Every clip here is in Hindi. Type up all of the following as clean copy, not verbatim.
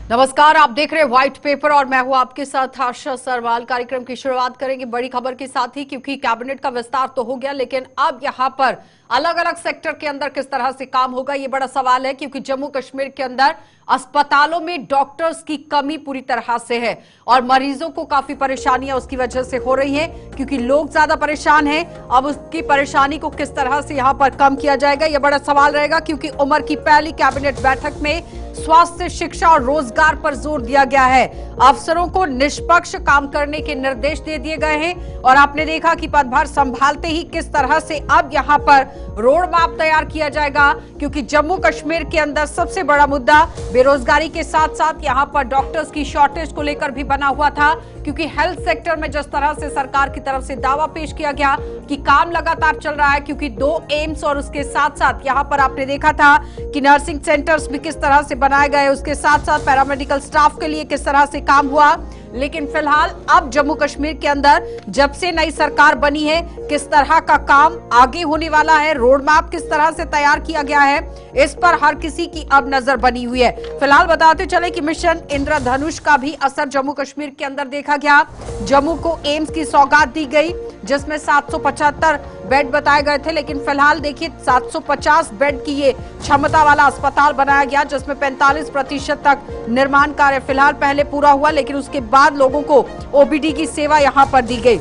नमस्कार, आप देख रहे हैं व्हाइट पेपर और मैं हूं आपके साथ आशा सरवाल। कार्यक्रम की शुरुआत करेंगे बड़ी खबर के साथ ही, क्योंकि कैबिनेट का विस्तार तो हो गया, लेकिन अब यहां पर अलग अलग सेक्टर के अंदर किस तरह से काम होगा ये बड़ा सवाल है। क्योंकि जम्मू कश्मीर के अंदर अस्पतालों में डॉक्टर्स की कमी पूरी तरह से है और मरीजों को काफी परेशानियां उसकी वजह से हो रही है, क्योंकि लोग ज्यादा परेशान हैं। अब उसकी परेशानी को किस तरह से यहां पर कम किया जाएगा यह बड़ा सवाल रहेगा, क्योंकि उमर की पहली कैबिनेट बैठक में स्वास्थ्य, शिक्षा और रोजगार पर जोर दिया गया है। अफसरों को निष्पक्ष काम करने के निर्देश दे दिए गए हैं और आपने देखा कि पदभार संभालते ही किस तरह से अब यहां पर रोड मैप तैयार किया जाएगा, क्योंकि जम्मू कश्मीर के अंदर सबसे बड़ा मुद्दा बेरोजगारी के साथ साथ यहां पर डॉक्टर्स की शॉर्टेज को लेकर भी बना हुआ था। क्योंकि हेल्थ सेक्टर में जिस तरह से सरकार की तरफ से दावा पेश किया गया कि काम लगातार चल रहा है, क्योंकि 2 एम्स और उसके साथ साथ यहां पर आपने देखा था कि नर्सिंग सेंटर्स भी किस तरह से बनाए गए, उसके साथ साथ पैरामेडिकल स्टाफ के लिए किस तरह से काम हुआ। लेकिन फिलहाल अब जम्मू कश्मीर के अंदर जब से नई सरकार बनी है, किस तरह का काम आगे होने वाला है, रोड मैप किस तरह से तैयार किया गया है, इस पर हर किसी की अब नजर बनी हुई है। फिलहाल बताते चले कि मिशन इंद्रधनुष का भी असर जम्मू कश्मीर के अंदर देखा गया। जम्मू को एम्स की सौगात दी गई, जिसमें 775 बेड बताए गए थे, लेकिन फिलहाल देखिए 750 बेड की ये क्षमता वाला अस्पताल बनाया गया, जिसमें 45% तक निर्माण कार्य फिलहाल पहले पूरा हुआ, लेकिन उसके बाद लोगों को ओपीडी की सेवा यहां पर दी गई।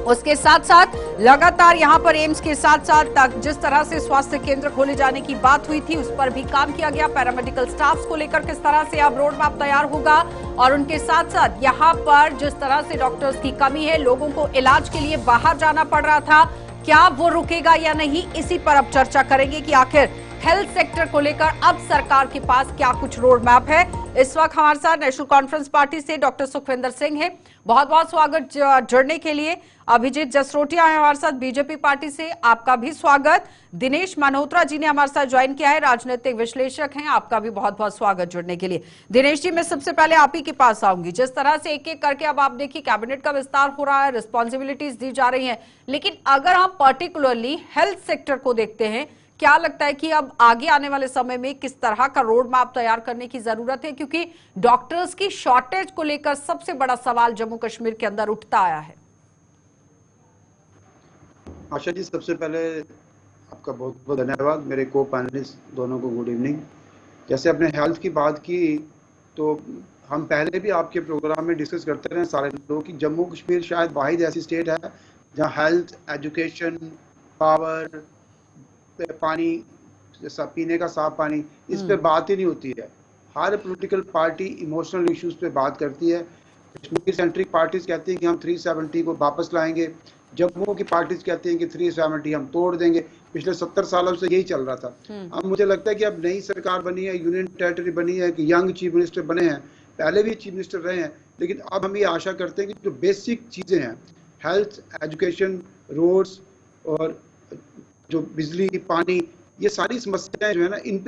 उसके साथ साथ लगातार यहां पर एम्स के साथ साथ जिस तरह से स्वास्थ्य केंद्र खोले जाने की बात हुई थी, उस पर भी काम किया गया। पैरामेडिकल स्टाफ को लेकर किस तरह से अब रोड मैप तैयार होगा और उनके साथ साथ यहां पर जिस तरह से डॉक्टर्स की कमी है, लोगों को इलाज के लिए बाहर जाना पड़ रहा था, क्या वो रुकेगा या नहीं, इसी पर अब चर्चा करेंगे कि आखिर हेल्थ सेक्टर को लेकर अब सरकार के पास क्या कुछ रोड मैप है। इस वक्त हमारे साथ नेशनल कॉन्फ्रेंस पार्टी से डॉक्टर सुखविंदर सिंह है, बहुत बहुत स्वागत जुड़ने के लिए। अभिजीत जसरोटिया है हमारे साथ बीजेपी पार्टी से, आपका भी स्वागत। दिनेश मल्होत्रा जी ने हमारे साथ ज्वाइन किया है, राजनीतिक विश्लेषक हैं, आपका भी बहुत बहुत स्वागत जुड़ने के लिए। दिनेश जी, मैं सबसे पहले आप ही के पास आऊंगी। जिस तरह से एक एक करके अब आप देखिए कैबिनेट का विस्तार हो रहा है, रिस्पॉन्सिबिलिटीज दी जा रही हैं, लेकिन अगर हम पर्टिकुलरली हेल्थ सेक्टर को देखते हैं, क्या लगता है कि अब आगे आने वाले समय में किस तरह का रोड मैप तैयार करने की जरूरत है, क्योंकि डॉक्टर्स की शॉर्टेज को लेकर सबसे बड़ा सवाल जम्मू कश्मीर के अंदर उठता आया है। आशा जी, सबसे पहले आपका बहुत बहुत धन्यवाद। मेरे को पैनलिस्ट दोनों को गुड इवनिंग। जैसे आपने हेल्थ की बात की, तो हम पहले भी आपके प्रोग्राम में डिस्कस करते रहे सारे लोग कि जम्मू कश्मीर शायद वाहिद ऐसी स्टेट है जहां हेल्थ, एजुकेशन, पावर, पानी, जैसा पीने का साफ पानी, इस पे बात ही नहीं होती है। हर पॉलिटिकल पार्टी इमोशनल इश्यूज पे बात करती है। कश्मीर सेंट्रिक पार्टीज कहती हैं कि हम 370 को वापस लाएंगे, जम्मू की पार्टीज कहती हैं कि 370 हम तोड़ देंगे। पिछले 70 सालों से यही चल रहा था। अब मुझे लगता है कि अब नई सरकार बनी है, यूनियन टेरिटरी बनी है, कि यंग चीफ मिनिस्टर बने हैं, पहले भी चीफ मिनिस्टर रहे हैं, लेकिन अब हम ये आशा करते हैं कि जो बेसिक चीजें हैं, हेल्थ, एजुकेशन, रोड्स और जो बिजली, पानी, ये सारी समस्याएं जो है ना, इन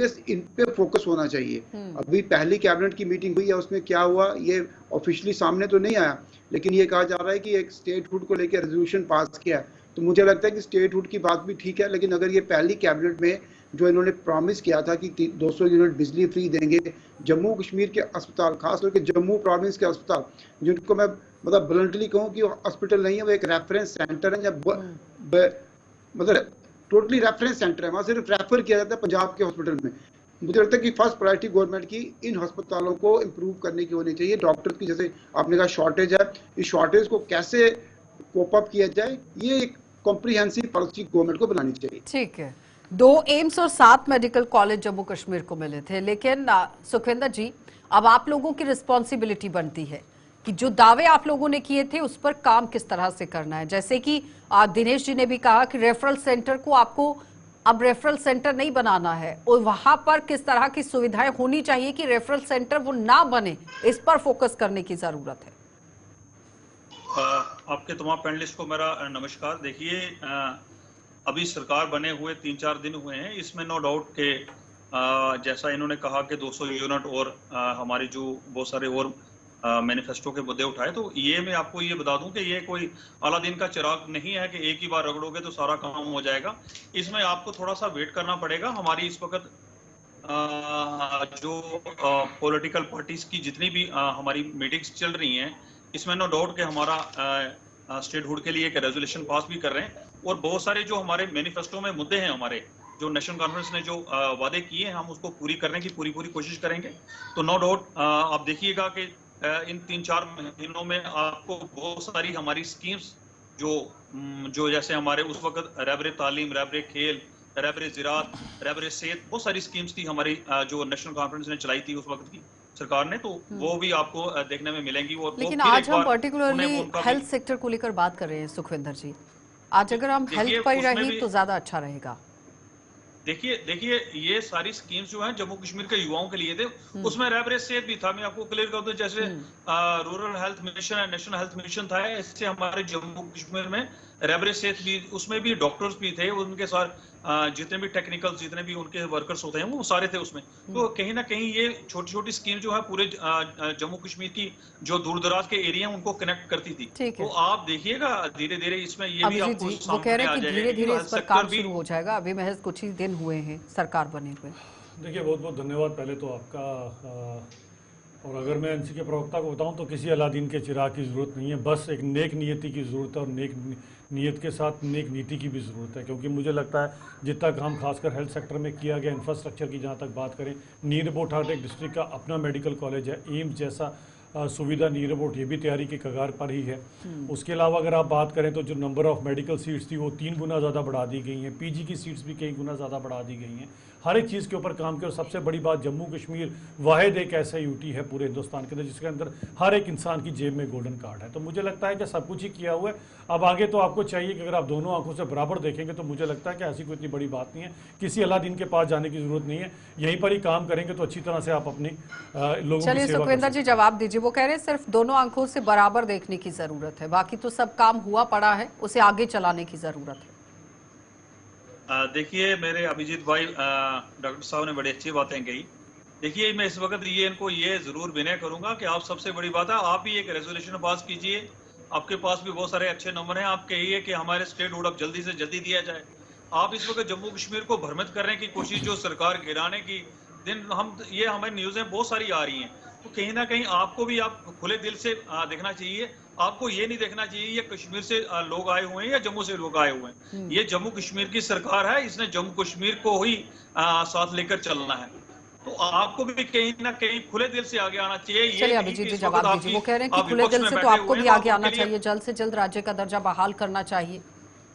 पे फोकस होना चाहिए। अभी पहली कैबिनेट की मीटिंग हुई है, उसमें क्या हुआ ये ऑफिशियली सामने तो नहीं आया, लेकिन ये कहा जा रहा है कि एक स्टेटहुड को लेकर रेजोल्यूशन पास किया है। तो मुझे लगता है कि स्टेटहुड की बात भी ठीक है, लेकिन अगर ये पहली कैबिनेट में जो इन्होंने प्रॉमिस किया था कि 200 यूनिट बिजली फ्री देंगे, जम्मू कश्मीर के अस्पताल, खासतौर के जम्मू प्रोविंस के अस्पताल, जिनको मैं मतलब ब्लंटली कहूँ कि हॉस्पिटल नहीं है, वो एक रेफरेंस सेंटर है, या मतलब टोटली रेफरेंस सेंटर है, वहां सिर्फ रेफर किया जाता है पंजाब के हॉस्पिटल में। मुझे लगता है कि फर्स्ट प्रायोरिटी गवर्नमेंट की इन अस्पतालों को इंप्रूव करने की होनी चाहिए। डॉक्टर्स की, जैसे आपने कहा, शॉर्टेज है, इस शॉर्टेज को कैसे कोप अप किया जाए, ये एक कॉम्प्रिहेंसिव पॉलिसी गवर्नमेंट को बनानी चाहिए। ठीक है, 2 एम्स और 7 मेडिकल कॉलेज जम्मू कश्मीर को मिले थे, लेकिन सुखविंदर जी, अब आप लोगों की रिस्पॉन्सिबिलिटी बनती है कि जो दावे आप लोगों ने किए थे उस पर काम किस तरह से करना है। जैसे कि दिनेश जी ने भी कहा कि रेफरल सेंटर को आपको अब रेफरल सेंटर नहीं बनाना है, और वहां पर किस तरह की सुविधाएं होनी चाहिए कि रेफरल सेंटर वो ना बने, इस पर फोकस करने की जरूरत है। आपके तमाम पैनलिस्ट को मेरा नमस्कार। देखिए, अभी सरकार बने हुए 3-4 दिन हुए हैं, इसमें नो डाउट के जैसा इन्होंने कहा कि 200 यूनिट और हमारी जो बहुत सारे और मैनिफेस्टो के मुद्दे उठाए, तो ये मैं आपको ये बता दूं कि ये कोई अलादीन का चिराग नहीं है कि एक ही बार रगड़ोगे तो सारा काम हो जाएगा। इसमें आपको थोड़ा सा वेट करना पड़ेगा। हमारी इस वक्त जो पॉलिटिकल पार्टीज की जितनी भी हमारी मीटिंग्स चल रही हैं, इसमें नो डाउट कि हमारा स्टेटहुड के लिए एक रेजोल्यूशन पास भी कर रहे हैं, और बहुत सारे जो हमारे मैनिफेस्टो में मुद्दे हैं, हमारे जो नेशनल कॉन्फ्रेंस ने जो वादे किए हैं, हम उसको पूरी करने की पूरी कोशिश करेंगे। तो नो डाउट आप देखिएगा कि इन 3-4 महीनों में आपको बहुत सारी हमारी स्कीम्स जो जैसे हमारे उस वक्त रहबरे तालीम, रहबरे खेल, रहबरे ज़राअत, रहबरे सेहत, बहुत सारी स्कीम्स थी हमारी जो नेशनल कॉन्फ्रेंस ने चलाई थी उस वक्त की सरकार ने, तो वो भी आपको देखने में मिलेंगी। और लेकिन आज हम पर्टिकुलरली हेल्थ सेक्टर को लेकर बात कर रहे हैं सुखविंदर जी। आज अगर हम हेल्थ पर रही तो ज्यादा अच्छा रहेगा। देखिए ये सारी स्कीम्स जो हैं जम्मू कश्मीर के युवाओं के लिए थे, उसमें रहबरे सेहत भी था। मैं आपको क्लियर कर दूं, जैसे रूरल हेल्थ मिशन है, नेशनल हेल्थ मिशन था, इससे हमारे जम्मू कश्मीर में रहबरे सेहत भी, उसमें भी डॉक्टर्स भी थे, उनके साथ जितने भी टेक्निकल, जितने भी उनके वर्कर्स होते हैं वो सारे थे उसमें। तो कहीं ना कहीं ये छोटी छोटी स्कीम जो है पूरे जम्मू कश्मीर की जो दूर दराज के एरिया हैं उनको कनेक्ट करती थी। तो आप देखिएगा धीरे धीरे इसमें ये भी आपको वो कह रहे हैं कि धीरे धीरे इस पर काम शुरू हो जाएगा। अभी महज कुछ ही दिन हुए हैं सरकार बने हुए। देखिए बहुत बहुत धन्यवाद पहले तो आपका। और अगर मैं एनसी के प्रवक्ता को बताऊं तो किसी अलादीन के चिराग की ज़रूरत नहीं है, बस एक नेक नियति की ज़रूरत है, और नेक नियत के साथ नेक नीति की भी ज़रूरत है। क्योंकि मुझे लगता है जितना काम खासकर हेल्थ सेक्टर में किया गया, इंफ्रास्ट्रक्चर की जहाँ तक बात करें, नीर बोटाट एक डिस्ट्रिक्ट का अपना मेडिकल कॉलेज है, एम्स जैसा सुविधा नीर बोट ये भी तैयारी की कगार पर ही है। उसके अलावा अगर आप बात करें तो जो नंबर ऑफ़ मेडिकल सीट्स थी वो 3 गुना ज़्यादा बढ़ा दी गई हैं, पीजी की सीट्स भी कई गुना ज़्यादा बढ़ा दी गई हैं। हर एक चीज़ के ऊपर काम किया। और सबसे बड़ी बात, जम्मू कश्मीर वाहिद एक ऐसा यूटी है पूरे हिंदुस्तान के अंदर जिसके अंदर हर एक इंसान की जेब में गोल्डन कार्ड है। तो मुझे लगता है कि सब कुछ ही किया हुआ है। अब आगे तो आपको चाहिए कि अगर आप दोनों आंखों से बराबर देखेंगे तो मुझे लगता है कि ऐसी कोई इतनी बड़ी बात नहीं है, किसी अलादीन के पास जाने की जरूरत नहीं है, यहीं पर ही काम करेंगे तो अच्छी तरह से आप अपनी लोगों की चलिए सुखविंदर जी जवाब दीजिए। वो कह रहे हैं सिर्फ दोनों आंखों से बराबर देखने की जरूरत है, बाकी तो सब काम हुआ पड़ा है, उसे आगे चलाने की जरूरत है। देखिए मेरे अभिजीत भाई डॉक्टर साहब ने बड़ी अच्छी बातें कही। देखिए मैं इस वक्त इनको ये जरूर विनय करूंगा कि आप, सबसे बड़ी बात है, आप ही एक रेजोल्यूशन पास कीजिए। आपके पास भी बहुत सारे अच्छे नंबर हैं, आप कहिए कि हमारे स्टेटहुड अब जल्दी से जल्दी दिया जाए। आप इस वक्त जम्मू कश्मीर को भ्रमित करने की कोशिश, जो सरकार गिराने की दिन ये हमारी न्यूज़ें बहुत सारी आ रही हैं, तो कहीं ना कहीं आपको भी आप खुले दिल से देखना चाहिए। आपको ये नहीं देखना चाहिए ये कश्मीर से लोग आए हुए हैं या जम्मू से लोग आए हुए हैं। ये जम्मू कश्मीर की सरकार है, इसने जम्मू कश्मीर को ही साथ लेकर चलना है। तो आपको भी कहीं ना कहीं खुले दिल से आगे आना चाहिए। चलिए अभिजीत जी जवाब दीजिए। वो कह रहे हैं कि खुले दिल से तो आपको भी आगे आना चाहिए, जल्द से जल्द राज्य का दर्जा बहाल करना चाहिए।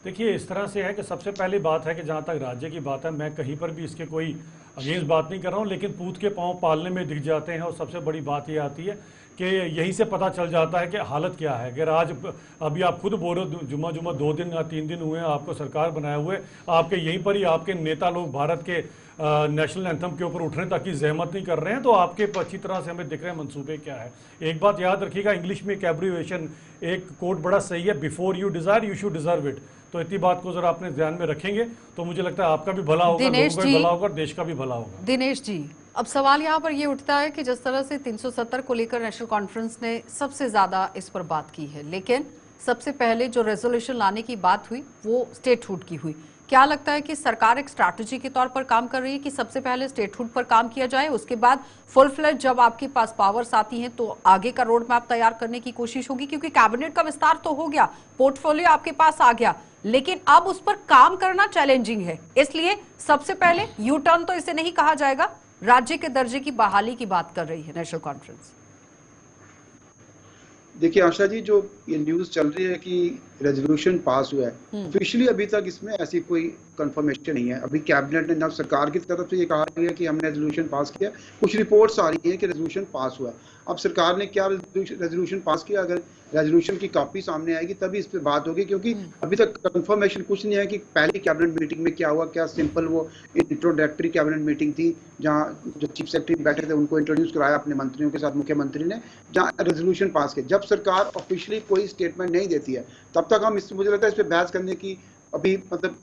देखिए इस तरह से है कि सबसे पहली बात है कि जहाँ तक राज्य की बात है, मैं कहीं पर भी इसके कोई अगेंस्ट बात नहीं कर रहा हूँ, लेकिन पूत के पांव पालने में दिख जाते हैं। और सबसे बड़ी बात ये आती है कि यहीं से पता चल जाता है कि हालत क्या है। अगर आज अभी आप खुद बोल रहे हो जुम्मा 2 दिन या 3 दिन हुए हैं आपको सरकार बनाए हुए, आपके यहीं पर ही आपके नेता लोग भारत के नेशनल एंथम के ऊपर उठने तक की जहमत नहीं कर रहे हैं, तो आपके अच्छी तरह से हमें दिख रहे हैं मंसूबे क्या है। एक बात याद रखिएगा, इंग्लिश में एक एब्रीविएशन, एक कोट बड़ा सही है, before you desire you should deserve it. तो इतनी बात को जरा अपने ध्यान में रखेंगे तो मुझे लगता है आपका भी भला होगा, लोगों का भी भला होगा, देश का भी भला होगा। दिनेश जी अब सवाल यहाँ पर ये उठता है कि जिस तरह से 370 को लेकर नेशनल कॉन्फ्रेंस ने सबसे ज्यादा इस पर बात की है, लेकिन सबसे पहले जो रेजोल्यूशन लाने की बात हुई वो स्टेटहुड की हुई। क्या लगता है कि सरकार एक स्ट्रैटेजी के तौर पर काम कर रही है कि सबसे पहले स्टेटहुड पर काम किया जाए, उसके बाद फुल फ्लेज जब आपके पास पावर्स आती हैं तो आगे का रोड मैप तैयार करने की कोशिश होगी? क्योंकि कैबिनेट का विस्तार तो हो गया, पोर्टफोलियो आपके पास आ गया, लेकिन अब उस पर काम करना चैलेंजिंग है। इसलिए सबसे पहले यू टर्न तो इसे नहीं कहा जाएगा, राज्य के दर्जे की बहाली की बात कर रही है नेशनल कॉन्फ्रेंस। देखिए आशा जी, जो ये न्यूज़ चल रही है कि रेजोल्यूशन पास हुआ है, ऑफिशियली अभी तक इसमें ऐसी कोई कंफर्मेशन नहीं है। अभी कैबिनेट ने ना सरकार की तरफ से ये कहा गया कि हमने रेजोल्यूशन पास किया, कुछ रिपोर्ट्स आ रही हैं कि रेजोल्यूशन पास हुआ। अब सरकार ने क्या रेजोल्यूशन पास किया, अगर रेजोल्यूशन की कॉपी सामने आएगी तभी इस पर बात होगी, क्योंकि अभी तक कंफर्मेशन कुछ नहीं है कि पहली कैबिनेट मीटिंग में क्या हुआ। क्या सिंपल वो इंट्रोडक्टरी कैबिनेट मीटिंग थी जहाँ जो चीफ सेक्रेटरी बैठे थे उनको इंट्रोड्यूस कराया अपने मंत्रियों के साथ मुख्यमंत्री ने, जहाँ रेजोल्यूशन पास किया। जब सरकार ऑफिशियली कोई स्टेटमेंट नहीं देती है तब तक हम मुझे लगता है इस पर बहस करने की अभी मतलब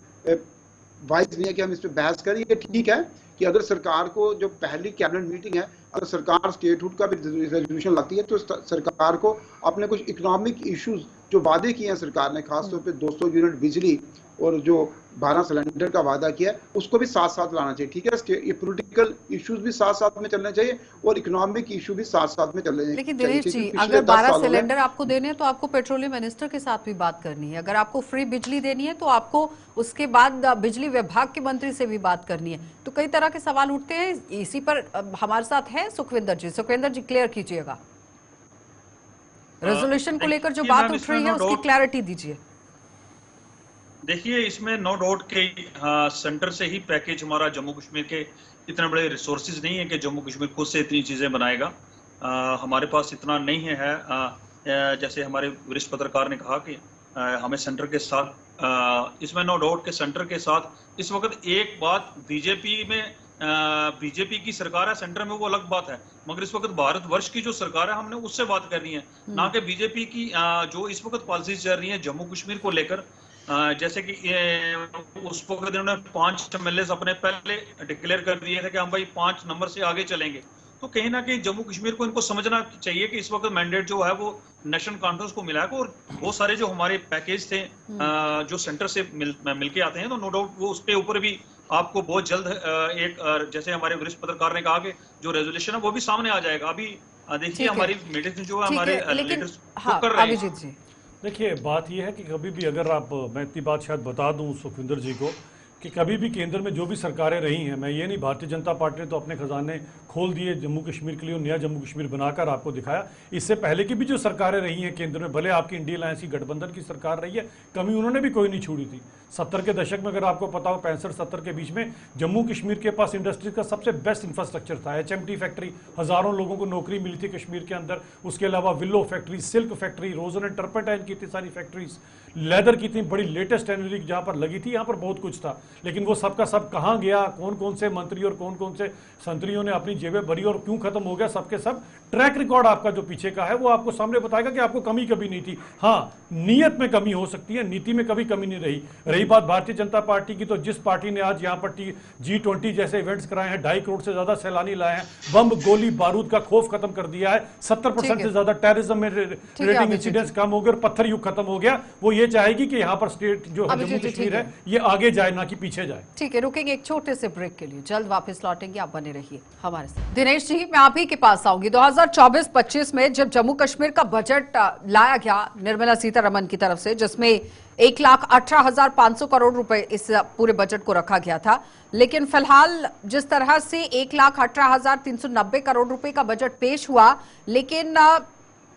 वाइज नहीं है कि हम इस पर बहस करें। ये ठीक है कि अगर सरकार को जो पहली कैबिनेट मीटिंग है, अगर सरकार स्टेटहुड का भी रेजोल्यूशन लाती है तो सरकार को अपने कुछ इकोनॉमिक इश्यूज जो वादे किए हैं सरकार ने, खासतौर पे 200 यूनिट बिजली और जो 12 सिलेंडर का वादा किया है उसको भी साथ साथ लाना चाहिए। ठीक है, ये पॉलिटिकल इश्यूज भी साथ साथ में चलने चाहिए और इकोनॉमिक इशू भी साथ साथ में चलने चाहिए। लेकिन दिनेश जी, पिछले अगर 10 12 सालों में सिलेंडर आपको देने हैं तो आपको पेट्रोलियम मिनिस्टर के साथ भी बात करनी है। अगर आपको फ्री बिजली देनी है तो आपको उसके बाद बिजली विभाग के मंत्री से भी बात करनी है। तो कई तरह के सवाल उठते हैं। इसी पर हमारे साथ है सुखविंदर जी। सुखविंदर जी, क्लियर कीजिएगा, रेजोल्यूशन को लेकर जो बात उठ रही है उसकी क्लैरिटी दीजिए। देखिए, इसमें नो डाउट के सेंटर से ही पैकेज हमारा जम्मू कश्मीर के इतने बड़े रिसोर्सेज नहीं है कि जम्मू कश्मीर खुद से इतनी चीज़ें बनाएगा। हमारे पास इतना नहीं है। जैसे हमारे वरिष्ठ पत्रकार ने कहा कि हमें सेंटर के साथ इसमें नो डाउट के सेंटर के साथ इस वक्त एक बात बीजेपी की सरकार है सेंटर में, वो अलग बात है, मगर इस वक्त भारतवर्ष की जो सरकार है हमने उससे बात करनी है, ना कि बीजेपी की जो इस वक्त पॉलिसीज चल रही है जम्मू कश्मीर को लेकर। जैसे कि उस वक्त इन्होंने 5 MLAs अपने पहले डिक्लेयर कर दिए थे कि हम भाई 5 नंबर से आगे चलेंगे। तो कहीं ना कहीं जम्मू कश्मीर को इनको समझना चाहिए कि इस वक्त मैंडेट जो है वो नेशनल कॉन्फ्रेंस को मिला है और बहुत सारे जो हमारे पैकेज थे जो सेंटर से मिलके आते हैं, तो नो डाउट वो उसके ऊपर भी आपको बहुत जल्द एक जैसे हमारे वरिष्ठ पत्रकार ने कहा कि जो रेजोल्यूशन है वो भी सामने आ जाएगा। अभी देखिए हमारी मीटिंग जो है हमारे लीडर्स कर रहे हैं। देखिए, बात यह है कि कभी भी अगर मैं इतनी बात शायद बता दूं सुखविंदर जी को कि कभी भी केंद्र में जो भी सरकारें रही हैं, मैं ये नहीं, भारतीय जनता पार्टी ने तो अपने खजाने खोल दिए जम्मू कश्मीर के लिए और नया जम्मू कश्मीर बनाकर आपको दिखाया। इससे पहले की भी जो सरकारें रही हैं केंद्र में, भले आपकी इंडिया अलायंस की गठबंधन की सरकार रही है, कमी उन्होंने भी कोई नहीं छोड़ी थी। 70 के दशक में अगर आपको पता हो, 65-70 के बीच में जम्मू कश्मीर के पास इंडस्ट्रीज का सबसे बेस्ट इंफ्रास्ट्रक्चर था। HMT फैक्ट्री, हज़ारों लोगों को नौकरी मिली थी कश्मीर के अंदर। उसके अलावा willow factory, silk factory, rosin and turpentine की इतनी सारी फैक्ट्रीज, लेदर की इतनी बड़ी लेटेस्ट टेक्नोलॉजी जहाँ पर लगी थी, यहाँ पर बहुत कुछ था। लेकिन वो सबका सब कहाँ गया, कौन कौन से मंत्री और कौन कौन से संतरियों ने अपनी जेबें भरी और क्यों खत्म हो गया, सबके सब ट्रैक रिकॉर्ड आपका जो पीछे का है वो आपको सामने बताएगा कि आपको कमी कभी नहीं थी। हाँ, नीयत में कमी हो सकती है, नीति में कभी कमी नहीं रही बात भारतीय जनता पार्टी की, तो जिस पार्टी ने आज यहाँ पर G20 जैसे इवेंट्स कराए हैं, 2.5 करोड़ से ज्यादा सैलानी लाए हैं, बम गोली बारूद का खौफ खत्म कर दिया है, 70% से ज्यादा टेररिज्म में रेटिंग इंसिडेंट्स कम हो गए और पत्थर युग खत्म हो गया। वो ये चाहेगी कि यहाँ पर स्टेट जो जम्मू कश्मीर है ये आगे जाए, ना कि पीछे जाए। ठीक है, रुकेंगे एक छोटे से ब्रेक के लिए, जल्द वापस लौटेंगे, आप बने रहिए हमारे साथ। दिनेश जी, मैं आप ही के पास आऊंगी। 2024-25 में जब जम्मू कश्मीर का बजट लाया गया निर्मला सीतारमन की तरफ से, जिसमें 1,18,500 करोड़ रुपए इस पूरे बजट को रखा गया था, लेकिन फिलहाल जिस तरह से 1,18,390 करोड़ रुपए का बजट पेश हुआ, लेकिन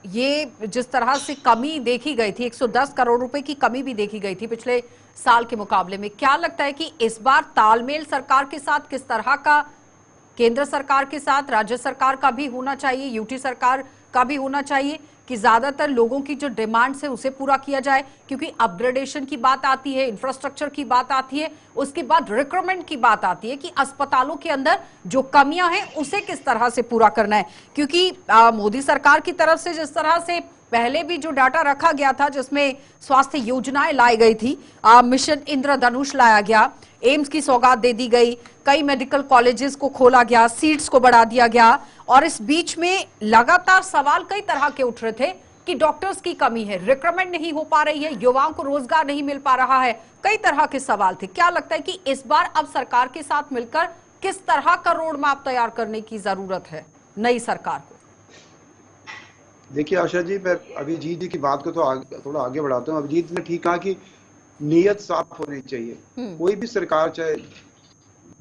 ये जिस तरह से कमी देखी गई थी, 110 करोड़ रुपए की कमी भी देखी गई थी पिछले साल के मुकाबले में, क्या लगता है कि इस बार तालमेल सरकार के साथ किस तरह का, केंद्र सरकार के साथ राज्य सरकार का भी होना चाहिए, यूटी सरकार का भी होना चाहिए, कि ज्यादातर लोगों की जो डिमांड्स है उसे पूरा किया जाए? क्योंकि अपग्रेडेशन की बात आती है, इंफ्रास्ट्रक्चर की बात आती है, उसके बाद रिक्रूटमेंट की बात आती है कि अस्पतालों के अंदर जो कमियां हैं उसे किस तरह से पूरा करना है। क्योंकि मोदी सरकार की तरफ से जिस तरह से पहले भी जो डाटा रखा गया था, जिसमें स्वास्थ्य योजनाएं लाई गई थी, मिशन इंद्रधनुष लाया गया, एम्स की सौगात दे दी गई, कई मेडिकल कॉलेजेस को खोला गया, सीट्स को बढ़ा दिया गया, और इस बीच में लगातार सवाल कई तरह के उठ रहे थे कि डॉक्टर्स की कमी है, रिक्रूटमेंट नहीं हो पा रही है, युवाओं को रोजगार नहीं मिल पा रहा है, कई तरह के सवाल थे। क्या लगता है कि इस बार अब सरकार के साथ मिलकर किस तरह का रोड मैप तैयार करने की जरूरत है नई सरकार को? देखिए आशा जी, मैं अभिजीत जी की बात को तो थोड़ा आगे बढ़ाता हूँ। अभिजीत ने ठीक कहा कि नीयत साफ होनी चाहिए। कोई भी सरकार, चाहे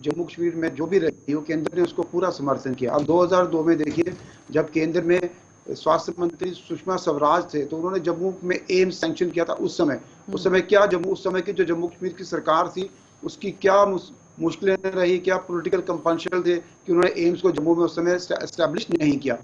जम्मू कश्मीर में जो भी रहती हो, केंद्र ने उसको पूरा समर्थन किया। अब 2002 में देखिए, जब केंद्र में स्वास्थ्य मंत्री सुषमा स्वराज थे, तो उन्होंने जम्मू में एम्स सैंक्शन किया था। उस समय क्या उस समय की जो जम्मू कश्मीर की सरकार थी उसकी क्या मुश्किलें रही, क्या पॉलिटिकल कंपल्शन थे कि उन्होंने एम्स को जम्मू में उस समय एस्टैब्लिश नहीं किया।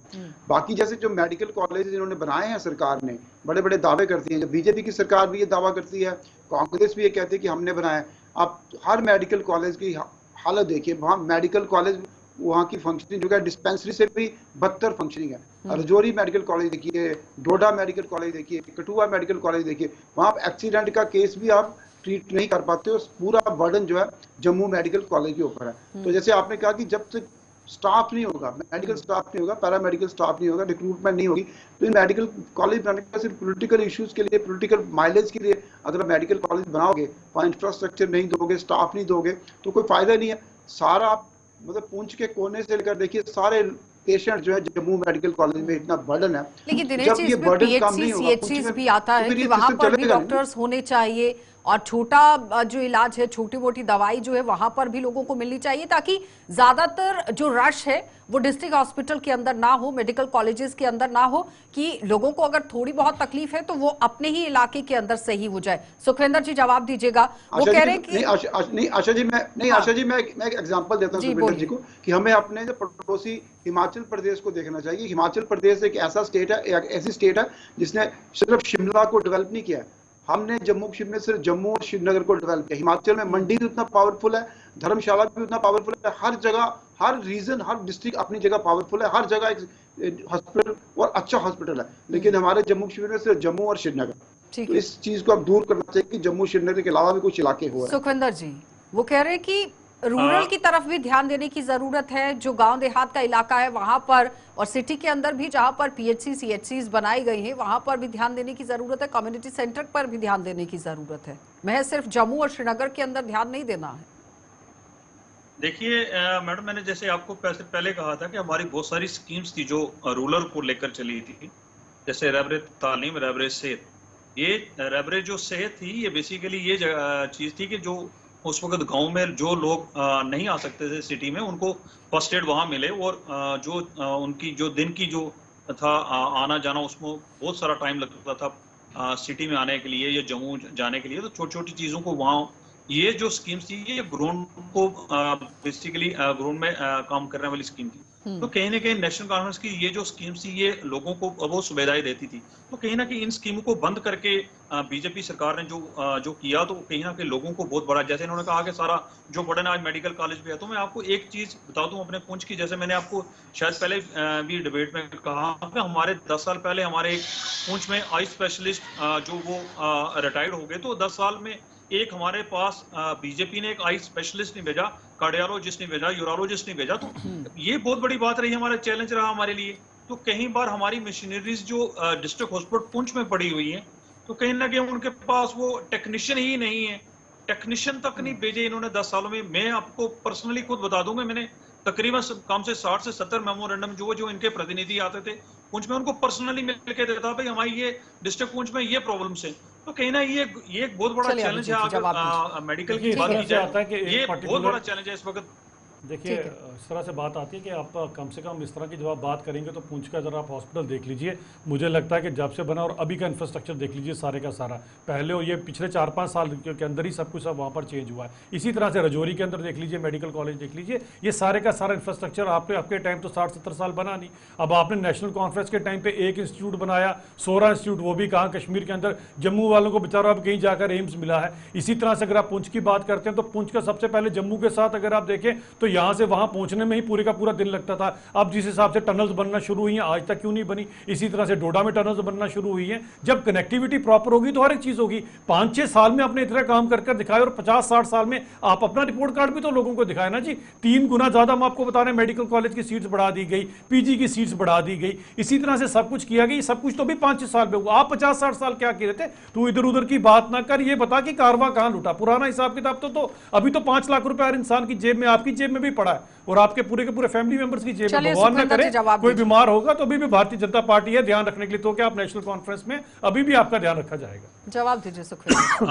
बाकी जैसे जो मेडिकल कॉलेज इन्होंने बनाए हैं, सरकार ने बड़े बड़े दावे करती है। जब बीजेपी की सरकार भी ये दावा करती है, कांग्रेस भी ये कहती है कि हमने बनाया। आप हर मेडिकल कॉलेज की हालत देखिए, वहाँ मेडिकल कॉलेज, वहाँ की फंक्शनिंग जो है डिस्पेंसरी से भी बदतर फंक्शनिंग है। रजौरी मेडिकल कॉलेज देखिए, डोडा मेडिकल कॉलेज देखिए, कठुआ मेडिकल कॉलेज देखिए, वहाँ एक्सीडेंट का केस भी आप ट्रीट नहीं कर पाते हो। पूरा बर्डन जो है जम्मू मेडिकल कॉलेज के ऊपर है। तो जैसे आपने कहा कि जब तक स्टाफ नहीं होगा, मेडिकल स्टाफ नहीं होगा, पैरामेडिकल स्टाफ नहीं होगा, रिक्रूटमेंट नहीं होगी, तो इन मेडिकल कॉलेज बनाने का सिर्फ पॉलिटिकल इश्यूज के लिए, पॉलिटिकल माइलेज के लिए अगर आप मेडिकल कॉलेज बनाओगे, वहाँ इंफ्रास्ट्रक्चर नहीं दोगे, स्टाफ नहीं दोगे, तो कोई फायदा नहीं है। सारा आप मतलब पूंछ के कोने से लेकर देखिए सारे पेशेंट जो है जम्मू मेडिकल कॉलेज में इतना बर्डन है, लेकिन दिनेश जी इसमें पीएचसी सीएचसी भी आता है कि वहां पर भी डॉक्टर्स होने चाहिए और छोटा जो इलाज है, छोटी मोटी दवाई जो है वहां पर भी लोगों को मिलनी चाहिए, ताकि ज्यादातर जो रश है वो डिस्ट्रिक्ट हॉस्पिटल के अंदर ना हो, मेडिकल कॉलेजेस के अंदर ना हो, कि लोगों को अगर थोड़ी बहुत तकलीफ है तो वो अपने ही इलाके के अंदर सही हो जाए। सुखविंदर जी जवाब दीजिएगा। वो कह रहे हैं कि आशा जी मैं एक एग्जांपल देता हूं सुखविंदर जी को कि हमें अपने जो पड़ोसी हिमाचल प्रदेश को देखना चाहिए। हिमाचल प्रदेश एक ऐसा स्टेट है, एक ऐसी स्टेट है जिसने सिर्फ शिमला को डेवलप नहीं किया है, हमने जम्मू कश्मीर में सिर्फ जम्मू और श्रीनगर को डेवलप किया। हिमाचल में मंडी भी उतना पावरफुल है, धर्मशाला भी उतना पावरफुल है, हर जगह, हर रीजन, हर डिस्ट्रिक्ट अपनी जगह पावरफुल है, हर जगह एक हॉस्पिटल और अच्छा हॉस्पिटल है। लेकिन हमारे जम्मू कश्मीर में सिर्फ जम्मू और श्रीनगर, तो इस चीज को अब दूर करना चाहिए कि जम्मू श्रीनगर के अलावा भी कुछ इलाके हो। सुखविंदर जी वो कह रहे हैं कि रूरल की तरफ भी ध्यान देने की जरूरत है, जो गांव देहात का इलाका है वहां पर, और सिटी के अंदर भी जहां पर पीएचसी सीएचसीज बनाई गई हैं वहां पर भी ध्यान देने की जरूरत है, कम्युनिटी सेंटर पर भी ध्यान देने की जरूरत है। महज सिर्फ जम्मू और श्रीनगर के अंदर ध्यान नहीं देना है। देखिए मैडम, मैंने जैसे आपको पहले कहा था कि हमारी बहुत सारी स्कीम्स थी जो रूरल को लेकर चली थी, जैसे रहबरे तालीम, रहबरे सेहत। ये रहबरे जो सेहत थी ये बेसिकली ये चीज थी कि जो उस वक्त गांव में जो लोग नहीं आ सकते थे सिटी में, उनको फर्स्ट एड वहां मिले, और जो उनकी जो दिन की जो था आना जाना, उसमें बहुत सारा टाइम लगता था सिटी में आने के लिए या जम्मू जाने के लिए, तो छोटी छोटी चीजों को वहाँ ये जो स्कीम्स थी ये ग्राउंड को बेसिकली ग्राउंड में काम करने वाली स्कीम थी। तो कहीं ना कहीं नेशनल कॉन्फ्रेंस की ये जो स्कीम्स थी ये लोगों को वो सुविधाएं देती थी, तो कहीं ना कहीं इन स्कीमों को बंद करके बीजेपी सरकार ने जो किया, तो कहीं ना कहीं लोगों को बहुत बड़ा, जैसे इन्होंने कहा कि सारा जो बर्डन आज मेडिकल कॉलेज पे है। तो मैं आपको एक चीज बता दूं अपने पुंछ की, जैसे मैंने आपको शायद पहले भी डिबेट में कहा कि हमारे 10 साल पहले हमारे एक पुंछ में आई स्पेशलिस्ट जो वो रिटायर्ड हो गए, तो 10 साल में एक हमारे पास बीजेपी ने एक आई स्पेशलिस्ट नहीं भेजा, कार्डियोलॉजिस्ट नहीं भेजा, यूरोलॉजिस्ट नहीं भेजा। तो ये बहुत बड़ी बात रही, हमारा चैलेंज रहा हमारे लिए। तो कई बार हमारी मशीनरीज जो डिस्ट्रिक्ट हॉस्पिटल पुंछ में पड़ी हुई है, तो कहीं ना कहीं उनके पास वो टेक्नीशियन ही नहीं है, टेक्नीशियन तक नहीं भेजे इन्होंने 10 सालों में। मैं आपको पर्सनली खुद बता दूंगा, मैंने तकरीबन कम से 60 से 70 मेमोरेंडम जो इनके प्रतिनिधि आते थे पुंछ में, उनको पर्सनली मिल के देता भाई हमारी ये डिस्ट्रिक्ट पुंछ में ये प्रॉब्लम्स है। तो कहीं ना ये एक बहुत बड़ा चैलेंज है। अगर मेडिकल की बात की जाए, ये बहुत बड़ा चैलेंज है इस वक्त। देखिए इस तरह से बात आती है कि आप कम से कम इस तरह की जब आप बात करेंगे तो पुंछ का जरा आप हॉस्पिटल देख लीजिए, मुझे लगता है कि जब से बना और अभी का इंफ्रास्ट्रक्चर देख लीजिए सारे का सारा, पहले और ये पिछले 4-5 साल के अंदर ही सब कुछ अब वहाँ पर चेंज हुआ है। इसी तरह से रजौरी के अंदर देख लीजिए, मेडिकल कॉलेज देख लीजिए, ये सारे का सारा इंफ्रास्ट्रक्चर आपके टाइम तो 60-70 साल बना नहीं। अब आपने नेशनल कॉन्फ्रेंस के टाइम पर एक इंस्टीट्यूट बनाया, सोरा इंस्टीट्यूट, वो भी कहाँ कश्मीर के अंदर, जम्मू वालों को बेचारा अब कहीं जाकर एम्स मिला है। इसी तरह से अगर आप पुंछ की बात करते हैं तो पुंछ का सबसे पहले जम्मू के साथ अगर आप देखें तो यहाँ से वहाँ पहुँचने में ही पूरे का पूरा दिन लगता था। अब जिस हिसाब से टनल्स बनना शुरू हुई हैं, आज तक क्यों नहीं बनी, इसी तरह से डोडा में टनल्स बनना शुरू हुई हैं। जब कनेक्टिविटी प्रॉपर होगी तो हर एक चीज होगी। 5-6 साल में आपने इतना काम कर दिखाया और 50-60 साल में आप अपना रिपोर्ट कार्ड भी तो लोगों को दिखाया ना जी। 3 गुना ज्यादा हम आपको बता रहे हैं, मेडिकल कॉलेज की सीट्स बढ़ा दी गई, पीजी की सीट्स बढ़ा दी गई, इसी तरह से सब कुछ किया गया। सब कुछ तो भी 5-6 साल में हुआ। आप 50-60 साल क्या कह रहे थे? तू इधर उधर की बात ना कर, ये बता कि कारवा कहां लुटा। पुराना हिसाब किताब तो अभी तो 5 लाख रुपए हर इंसान की जेब में, आपकी जेब में भी पड़ा है और आपके पूरे के पूरे फैमिली मेंबर्स की जेब में। भगवान न करे कोई बीमार होगा तो अभी भी भारतीय जनता पार्टी है ध्यान रखने के लिए, तो क्या आप नेशनल कॉन्फ्रेंस में अभी भी आपका ध्यान रखा जाएगा? जवाब दीजिए सुखविंदर।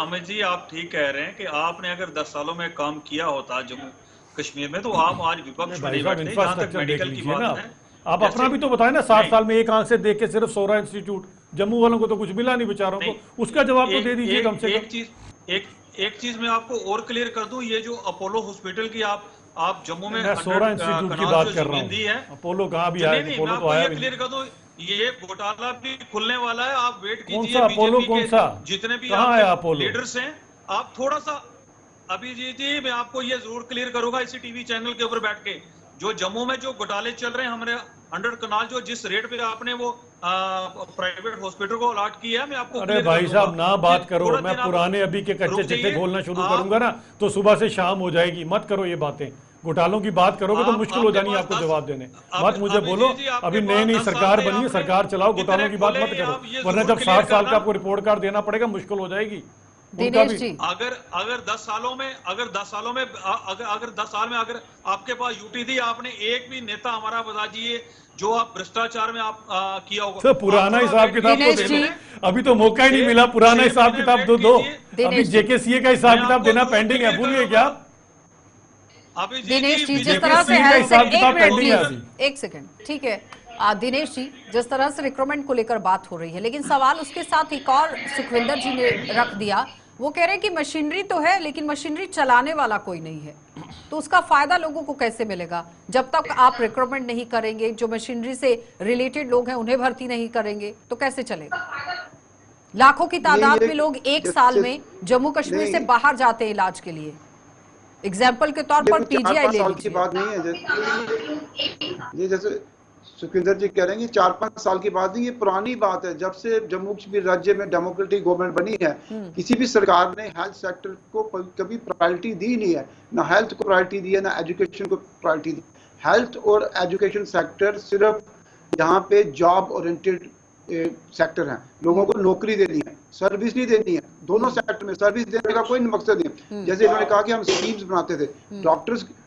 अमित जी आप ठीक कह रहे हैं कि आपने अगर 10 सालों में काम किया होता जम्मू कश्मीर में, तो आप आज विपक्ष में नहीं बैठते। जहां तक मेडिकल की बात है, आप अपना भी तो बताएं ना। 60 साल में एक आंख से देख के सिर्फ सोरा इंस्टीट्यूट, जम्मू वालों को तो कुछ मिला नहीं बेचारों को, उसका जवाब तो दे दीजिए कम से कम। एक चीज मैं आपको और क्लियर कर दूं, ये जो अपोलो हॉस्पिटल की आप जम्मू में सोरा इंस्टीट्यूट की बात कर रहा हूं, अपोलो कहां भी आया, अपोलो तो आया भी। क्लियर कर दूं, ये घोटाला भी खुलने वाला है, आप वेट कीजिए। कौन सा अपोलो, कौन सा, जितने भी लीडर्स हैं, आप थोड़ा सा अभिजीत जी मैं आपको ये जरूर क्लियर करूंगा इसी टीवी चैनल के ऊपर बैठ के, जो जम्मू में जो घोटाले चल रहे हैं हमारे अंडर कनाल, जो जिस रेट पे आपने वो प्राइवेट हॉस्पिटल को अलॉट किया है, मैं आपको। अरे भाई साहब ना बात करो, मैं पुराने अभी के कच्चे चिट्ठे खोलना शुरू करूंगा ना तो सुबह से शाम हो जाएगी। मत करो ये बातें, घोटालों की बात करोगे तो मुश्किल हो जानी है आपको जवाब देने। मत मुझे बोलो अभी नई नई सरकार बनी है, सरकार चलाओ, घोटालों की बात मत करो, वरना जब 60 साल का आपको रिपोर्ट कार्ड देना पड़ेगा मुश्किल हो जाएगी। दिनेश जी, अगर 10 सालों में अगर 10 साल में अगर आपके पास यूटी थी, आपने एक भी नेता हमारा बता दीजिए जो आप भ्रष्टाचार में आप किया होगा। तो पुराना हिसाब किताब तो देने, अभी तो मौका ही नहीं मिला, पुराना हिसाब किताब दो। अभी जेकेसीए का हिसाब किताब देना पेंडिंग है, भूल गए क्या? दिनेश जी, जिस तरह से एक सेकंड, ठीक है दिनेश जी, जिस तरह से रिक्रूटमेंट को लेकर बात हो रही है, लेकिन सवाल उसके साथ एक और सुखविंदर जी ने रख दिया। वो कह रहे हैं कि मशीनरी तो है लेकिन मशीनरी चलाने वाला कोई नहीं है, तो उसका फायदा लोगों को कैसे मिलेगा जब तक आप रिक्रूटमेंट नहीं करेंगे, जो मशीनरी से रिलेटेड लोग हैं उन्हें भर्ती नहीं करेंगे तो कैसे चलेगा? लाखों की तादाद में लोग एक साल में जम्मू कश्मीर से बाहर जाते हैं इलाज के लिए। एग्जाम्पल के तौर पर पीजीआई ले लीजिए। बात नहीं है ये जैसे सुखविंदर जी कह रहे हैं कि 4-5 साल की बात नहीं, ये पुरानी बात है। जब से जम्मू कश्मीर राज्य में डेमोक्रेटिक गवर्नमेंट बनी है, किसी भी सरकार ने हेल्थ सेक्टर को कभी प्रायोरिटी दी नहीं है, ना हेल्थ को प्रायोरिटी दी है, ना एजुकेशन को प्रायोरिटी दी। हेल्थ और एजुकेशन सेक्टर सिर्फ यहाँ पे जॉब ओरिएंटेड सेक्टर है, लोगों को नौकरी देनी है, सर्विस नहीं देनी है। दोनों सेक्टर में सर्विस देने का कोई मकसद नहीं। जैसे इन्होंने कहा कि हम स्कीम्स बनाते थे,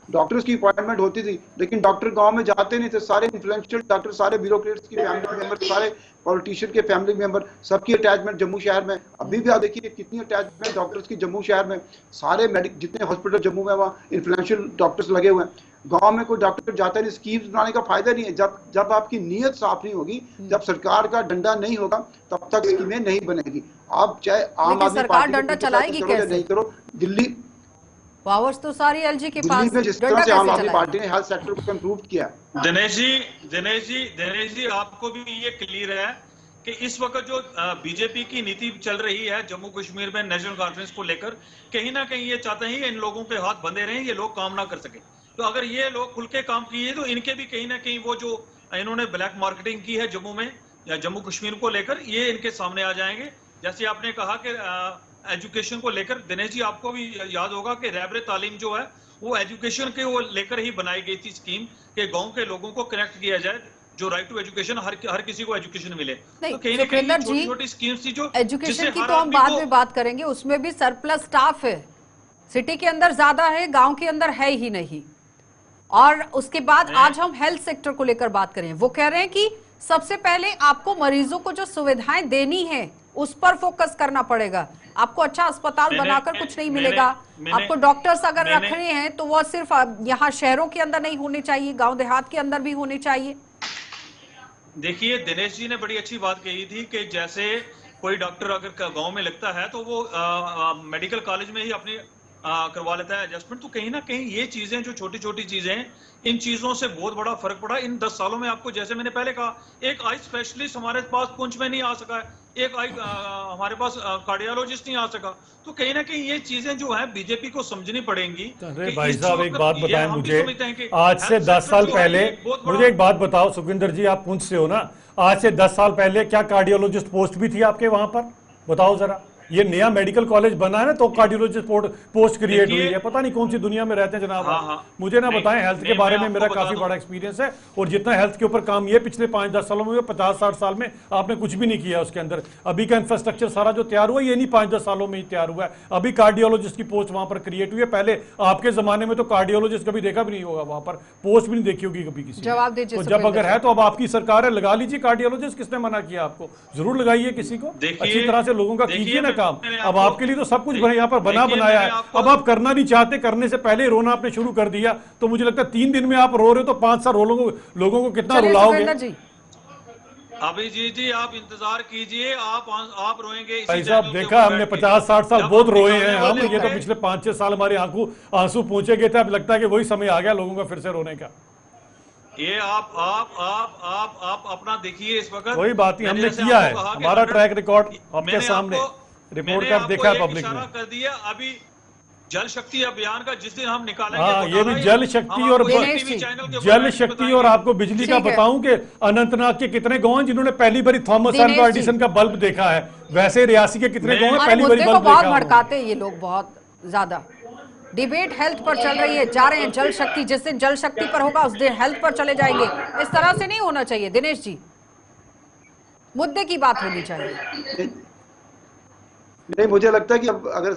डॉक्टर्स की अपॉइंटमेंट होती थी, लेकिन डॉक्टर गांव में जाते नहीं थे। सारे इन्फ्लुएंशियल डॉक्टर, सारे ब्यूरोक्रेट्स की फैमिली मेंबर, सारे पॉलिटिशियन के फैमिली मेंबर, सबकी अटैचमेंट जम्मू शहर में। अभी भी आप देखिए कितनी अटैचमेंट डॉक्टर्स की जम्मू शहर में। सारे जितने हॉस्पिटल जम्मू में वहाँ इन्फ्लुएंशियल डॉक्टर्स लगे हुए हैं। गांव में कोई डॉक्टर जाता नहीं। स्कीम्स बनाने का फायदा नहीं है। जब आपकी नीयत साफ नहीं होगी, जब सरकार का डंडा नहीं होगा, तब तक स्कीमें नहीं बनेगी। आप चाहे आम आदमी सरकार डंडा चलाएगी कैसे? नहीं करो। दिल्ली पावर्स तो सारी एलजी के पास, में जिस तरह से आम आदमी पार्टी ने हेल्थ सेक्टर को इम्प्रूव किया। दिनेश जी आपको भी ये क्लियर है कि इस वक्त जो बीजेपी की नीति चल रही है जम्मू कश्मीर में नेशनल कॉन्फ्रेंस को लेकर, कहीं ना कहीं ये चाहते हैं इन लोगों के हाथ बंधे रहें, ये लोग काम ना कर सके। तो अगर ये लोग खुल के काम किए तो इनके भी कहीं ना कहीं वो जो इन्होंने ब्लैक मार्केटिंग की है जम्मू में या जम्मू कश्मीर को लेकर, ये इनके सामने आ जाएंगे। जैसे आपने कहा कि एजुकेशन को लेकर, दिनेश जी आपको भी याद होगा कि रहबर तालीम जो है वो एजुकेशन के वो लेकर ही बनाई गई थी स्कीम कि गांव के लोगों को कनेक्ट किया जाए, जो राइट टू एजुकेशन, हर किसी को एजुकेशन मिले। तो कहीं ना कहीं छोटी-छोटी स्कीम्स थी जो एजुकेशन की तो हम बाद में बात करेंगे, उसमें भी सरप्लस स्टाफ है, सिटी के अंदर ज्यादा है, गांव के अंदर है ही नहीं। और उसके बाद आज हम हेल्थ सेक्टर को लेकर बात करें। वो कह रहे हैं कि सबसे पहले आपको मरीजों को जो सुविधाएं देनी है उस पर फोकस करना पड़ेगा। आपको अच्छा अस्पताल बनाकर कुछ नहीं मिलेगा। आपको डॉक्टर्स अगर रख रहे हैं तो वो सिर्फ यहाँ शहरों के अंदर नहीं होने चाहिए, गांव देहात के अंदर भी होने चाहिए। देखिए दिनेश जी ने बड़ी अच्छी बात कही थी कि जैसे कोई डॉक्टर अगर गांव में लगता है तो वो मेडिकल कॉलेज में ही अपनी करवा लेता है एडजस्टमेंट। तो कहीं ना कहीं ये चीजें जो छोटी छोटी चीजें हैं, इन चीजों से बहुत बड़ा फर्क पड़ा इन 10 सालों में। आपको जैसे मैंने पहले कहा, एक आई स्पेशलिस्ट हमारे पास पुंछ में नहीं आ सका है, एक आई हमारे पास कार्डियोलॉजिस्ट नहीं आ सका। तो कहीं ना कहीं ये चीजें जो है बीजेपी को समझनी पड़ेंगी। अरे भाई साहब एक बात बताएं मुझे, आज से 10 साल पहले मुझे एक बात बताओ सुखविंदर जी, आप पुंछ से हो ना, आज से 10 साल पहले क्या कार्डियोलॉजिस्ट पोस्ट भी थी आपके वहां पर? बताओ जरा। ये नया मेडिकल कॉलेज बना है ना तो कार्डियोलॉजिस्ट पोस्ट क्रिएट हुई है। पता नहीं कौन सी दुनिया में रहते हैं जनाब। मुझे ना बताएं, हेल्थ के बारे में मेरा काफी बड़ा एक्सपीरियंस है और जितना हेल्थ के ऊपर काम ये पिछले 5-10 सालों में, 50-60 साल में आपने कुछ भी नहीं किया उसके अंदर। अभी का इंफ्रास्ट्रक्चर सारा जो तैयार हुआ ये नहीं 5-10 सालों में ही तैयार हुआ है। अभी कार्डियोलॉजिस्ट की पोस्ट वहां पर क्रिएट हुई है। पहले आपके जमाने में तो कार्डियोलॉजिस्ट कभी देखा भी नहीं होगा, वहां पर पोस्ट भी नहीं देखी होगी कभी किसी। जवाब दीजिए। तो जब अगर है तो अब आपकी सरकार है, लगा लीजिए कार्डियोलॉजिस्ट। किसने मना किया आपको? जरूर लगाइए किसी को, अच्छी तरह से लोगों का कीजिए ना काम। अब आपके लिए तो सब कुछ यहाँ पर बना बनाया है, अब आप करना नहीं चाहते, करने से पहले रोना आपने शुरू कर दिया। तो मुझे लगता है 3 दिन में आप रो रहे हो तो 5 साल लोगों को कितना रुलाओगे? अभी जी आप इंतजार कीजिए, आप रोएंगे। भाई साहब देखा हमने 50-60 साल बहुत रोए हैं हम। ये तो पिछले 5-6 साल हमारे आंसू पहुंचे गए थे। अब लगता है कि वही समय आ गया लोगों का फिर से रोने का। ये आप अपना देखिए इस वक्त। कोई बात नहीं, हमने किया है, हमारा ट्रैक रिकॉर्ड आपके सामने, रिपोर्ट कार्ड देखा है पब्लिक ने। कर दिया अभी जल शक्ति अभियान का जिस दिन हम निकालेंगे। हाँ, ये भी जल शक्ति और आपको बिजली का बताऊं कि अनंतनाग के कितने गांव हैं जिन्होंने पहली बारी थॉमस अल्वा एडिसन का बल्ब देखा है। वैसे रियासी के कितने गांव हैं पहली बारी बल्ब देखा है। भड़काते ये लोग बहुत ज्यादा। डिबेट हेल्थ पर चल रही है, जा रहे हैं जल शक्ति, जिस दिन जल शक्ति पर होगा उस दिन हेल्थ पर चले जाएंगे। इस तरह से नहीं होना चाहिए दिनेश जी, मुद्दे की बात होनी चाहिए। नहीं, मुझे लगता है कि अब अगर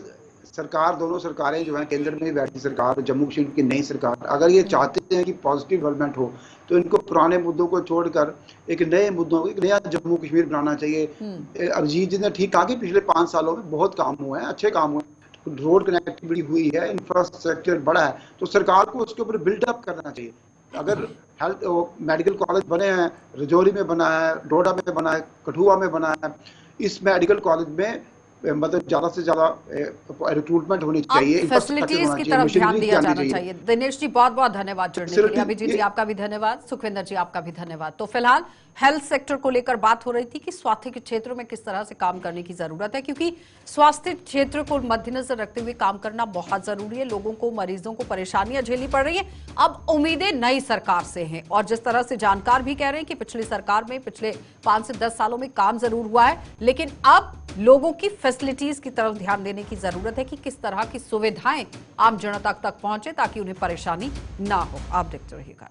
सरकार, दोनों सरकारें जो हैं, केंद्र में बैठी सरकार और जम्मू कश्मीर की नई सरकार, अगर ये चाहते हैं कि पॉजिटिव डेवलपमेंट हो तो इनको पुराने मुद्दों को छोड़कर एक नए मुद्दों, एक नया जम्मू कश्मीर बनाना चाहिए। अभिजीत जी ने ठीक कहा कि पिछले 5 सालों में बहुत काम हुए हैं, अच्छे काम हुए हैं, रोड कनेक्टिविटी हुई है, इंफ्रास्ट्रक्चर बढ़ा है, तो सरकार को उसके ऊपर बिल्डअप करना चाहिए। अगर हेल्थ मेडिकल कॉलेज बने हैं, रजौरी में बना है, डोडा में बना है, कठुआ में बना है, इस मेडिकल कॉलेज में मतलब ज्यादा से ज्यादा रिक्रूटमेंट होनी चाहिए, फैसिलिटीज की तरफ ध्यान दिया जाना चाहिए। दिनेश जी बहुत बहुत धन्यवाद जुड़ने के लिए। अभिजीत जी आपका भी धन्यवाद, सुखविंदर जी आपका भी धन्यवाद। तो फिलहाल हेल्थ सेक्टर को लेकर बात हो रही थी कि स्वास्थ्य के क्षेत्र में किस तरह से काम करने की जरूरत है, क्योंकि स्वास्थ्य क्षेत्र को मद्देनजर रखते हुए काम करना बहुत जरूरी है। लोगों को, मरीजों को परेशानियां झेलनी पड़ रही है। अब उम्मीदें नई सरकार से हैं और जिस तरह से जानकार भी कह रहे हैं कि पिछली सरकार में पिछले 5 से 10 सालों में काम जरूर हुआ है, लेकिन अब लोगों की फैसिलिटीज की तरफ ध्यान देने की जरूरत है कि किस तरह की सुविधाएं आम जनता तक पहुंचे ताकि उन्हें परेशानी ना हो। आप देखते रहिएगा।